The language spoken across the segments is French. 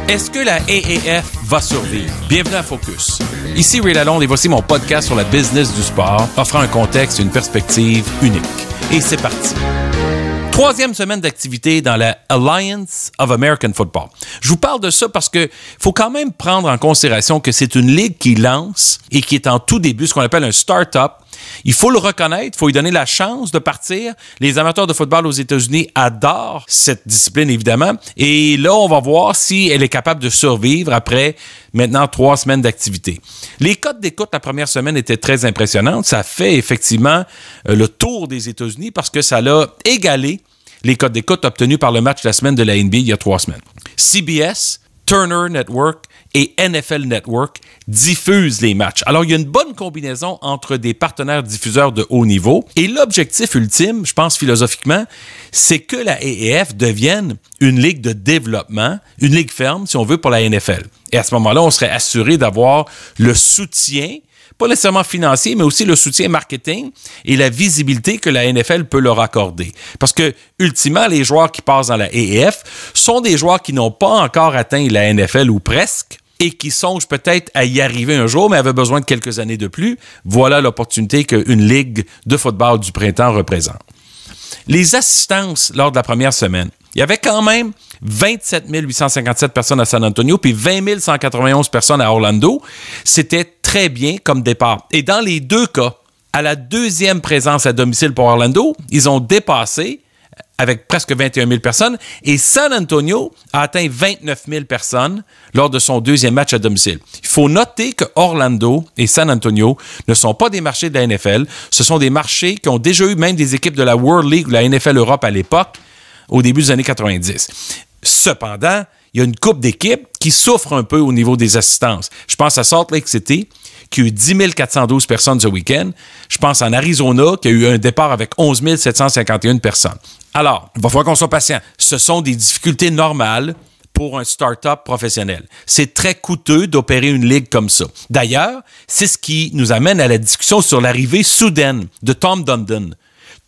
Est-ce que la AAF va survivre? Bienvenue à Focus. Ici Ray Lalonde et voici mon podcast sur la business du sport, offrant un contexte et une perspective unique. Et c'est parti. Troisième semaine d'activité dans la Alliance of American Football. Je vous parle de ça parce que faut quand même prendre en considération que c'est une ligue qui lance et qui est en tout début, ce qu'on appelle un start-up. Il faut le reconnaître, il faut lui donner la chance de partir. Les amateurs de football aux États-Unis adorent cette discipline, évidemment. Et là, on va voir si elle est capable de survivre après maintenant 3 semaines d'activité. Les cotes d'écoute la première semaine étaient très impressionnantes. Ça fait effectivement le tour des États-Unis parce que ça l'a égalé les cotes d'écoute obtenus par le match de la semaine de la NBA il y a 3 semaines. CBS, Turner Network et NFL Network diffusent les matchs. Alors, il y a une bonne combinaison entre des partenaires diffuseurs de haut niveau et l'objectif ultime, je pense philosophiquement, c'est que la AAF devienne une ligue de développement, une ligue ferme, si on veut, pour la NFL. Et à ce moment-là, on serait assuré d'avoir le soutien, pas nécessairement financier, mais aussi le soutien marketing et la visibilité que la NFL peut leur accorder. Parce que, ultimement, les joueurs qui passent dans la AAF sont des joueurs qui n'ont pas encore atteint la NFL ou presque et qui songent peut-être à y arriver un jour, mais avaient besoin de quelques années de plus. Voilà l'opportunité qu'une ligue de football du printemps représente. Les assistances lors de la première semaine. Il y avait quand même 27 857 personnes à San Antonio puis 20 191 personnes à Orlando. C'était très bien comme départ. Et dans les deux cas, à la deuxième présence à domicile pour Orlando, ils ont dépassé avec presque 21 000 personnes et San Antonio a atteint 29 000 personnes lors de son deuxième match à domicile. Il faut noter que Orlando et San Antonio ne sont pas des marchés de la NFL. Ce sont des marchés qui ont déjà eu même des équipes de la World League ou la NFL Europe à l'époque, au début des années 90. Cependant, il y a une couple d'équipes qui souffrent un peu au niveau des assistances. Je pense à Salt Lake City, qui a eu 10 412 personnes ce week-end. Je pense en Arizona, qui a eu un départ avec 11 751 personnes. Alors, il va falloir qu'on soit patient. Ce sont des difficultés normales pour un start-up professionnel. C'est très coûteux d'opérer une ligue comme ça. D'ailleurs, c'est ce qui nous amène à la discussion sur l'arrivée soudaine de Tom Dundon.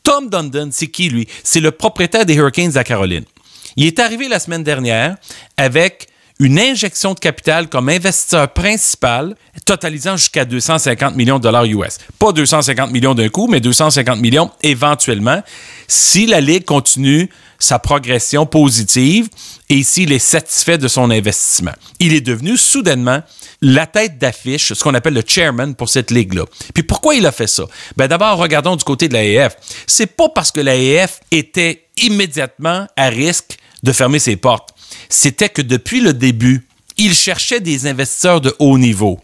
Tom Dundon, c'est qui, lui? C'est le propriétaire des Hurricanes de la Caroline. Il est arrivé la semaine dernière avec une injection de capital comme investisseur principal, totalisant jusqu'à 250 millions de dollars US. Pas 250 millions d'un coup, mais 250 millions éventuellement, si la Ligue continue sa progression positive et s'il est satisfait de son investissement. Il est devenu soudainement la tête d'affiche, ce qu'on appelle le chairman pour cette ligue-là. Puis pourquoi il a fait ça? Ben d'abord, regardons du côté de l'AAF. C'est pas parce que l'AAF était immédiatement à risque de fermer ses portes. C'était que depuis le début, il cherchait des investisseurs de haut niveau.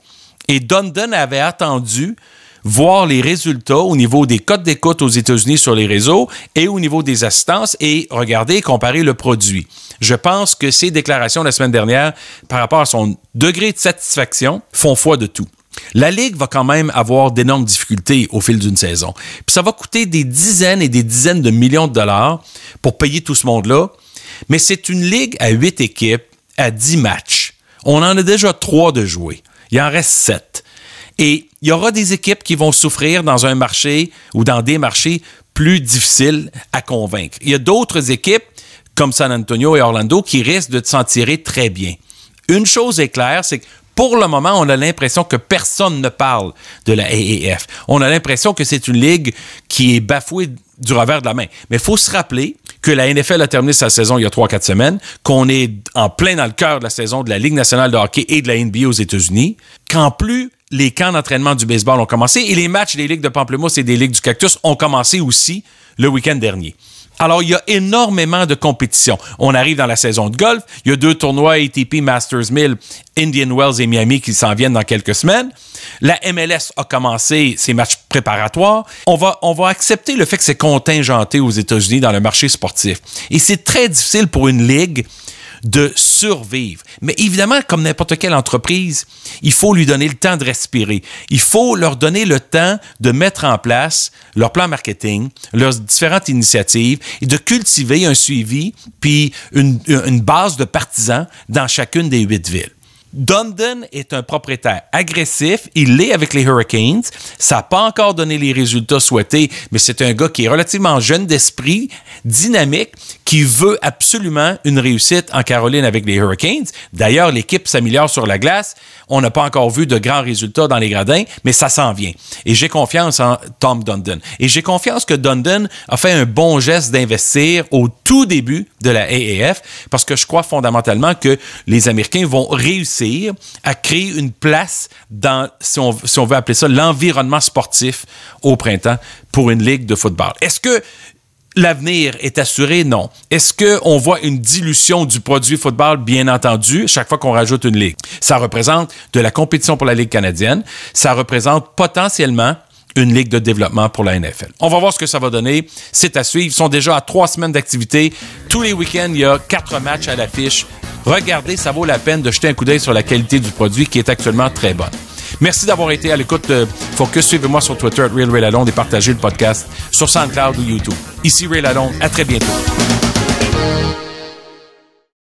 Et Dundon avait attendu voir les résultats au niveau des cotes d'écoute aux États-Unis sur les réseaux et au niveau des assistances et regarder et comparer le produit. Je pense que ses déclarations la semaine dernière par rapport à son degré de satisfaction font foi de tout. La Ligue va quand même avoir d'énormes difficultés au fil d'une saison. Puis ça va coûter des dizaines et des dizaines de millions de dollars pour payer tout ce monde-là. Mais c'est une ligue à 8 équipes, à 10 matchs. On en a déjà 3 de jouer. Il en reste 7. Et il y aura des équipes qui vont souffrir dans un marché ou dans des marchés plus difficiles à convaincre. Il y a d'autres équipes, comme San Antonio et Orlando, qui risquent de s'en tirer très bien. Une chose est claire, c'est que pour le moment, on a l'impression que personne ne parle de la AAF. On a l'impression que c'est une ligue qui est bafouée du revers de la main. Mais il faut se rappeler que la NFL a terminé sa saison il y a 3-4 semaines, qu'on est en plein dans le cœur de la saison de la Ligue nationale de hockey et de la NBA aux États-Unis, qu'en plus, les camps d'entraînement du baseball ont commencé et les matchs des ligues de Pamplemousse et des ligues du Cactus ont commencé aussi le week-end dernier. Alors, il y a énormément de compétition. On arrive dans la saison de golf. Il y a 2 tournois ATP Masters 1000, Indian Wells et Miami qui s'en viennent dans quelques semaines. La MLS a commencé ses matchs préparatoires. On va accepter le fait que c'est contingenté aux États-Unis dans le marché sportif. Et c'est très difficile pour une ligue de survivre. Mais évidemment, comme n'importe quelle entreprise, il faut lui donner le temps de respirer. Il faut leur donner le temps de mettre en place leur plan marketing, leurs différentes initiatives et de cultiver un suivi puis une base de partisans dans chacune des 8 villes. Dundon est un propriétaire agressif. Il l'est avec les Hurricanes. Ça n'a pas encore donné les résultats souhaités, mais c'est un gars qui est relativement jeune d'esprit, dynamique, qui veut absolument une réussite en Caroline avec les Hurricanes. D'ailleurs, l'équipe s'améliore sur la glace. On n'a pas encore vu de grands résultats dans les gradins, mais ça s'en vient. Et j'ai confiance en Tom Dundon. Et j'ai confiance que Dundon a fait un bon geste d'investir au tout début de la AAF, parce que je crois fondamentalement que les Américains vont réussir à créer une place dans, si on veut appeler ça, l'environnement sportif au printemps pour une ligue de football. Est-ce que l'avenir est assuré? Non. Est-ce qu'on voit une dilution du produit football? Bien entendu, chaque fois qu'on rajoute une ligue. Ça représente de la compétition pour la Ligue canadienne. Ça représente potentiellement une ligue de développement pour la NFL. On va voir ce que ça va donner. C'est à suivre. Ils sont déjà à 3 semaines d'activité. Tous les week-ends, il y a 4 matchs à l'affiche. Regardez, ça vaut la peine de jeter un coup d'œil sur la qualité du produit qui est actuellement très bonne. Merci d'avoir été à l'écoute de Focus. Suivez-moi sur Twitter @RealRayLalonde et partagez le podcast sur SoundCloud ou YouTube. Ici Ray Lalonde. À très bientôt.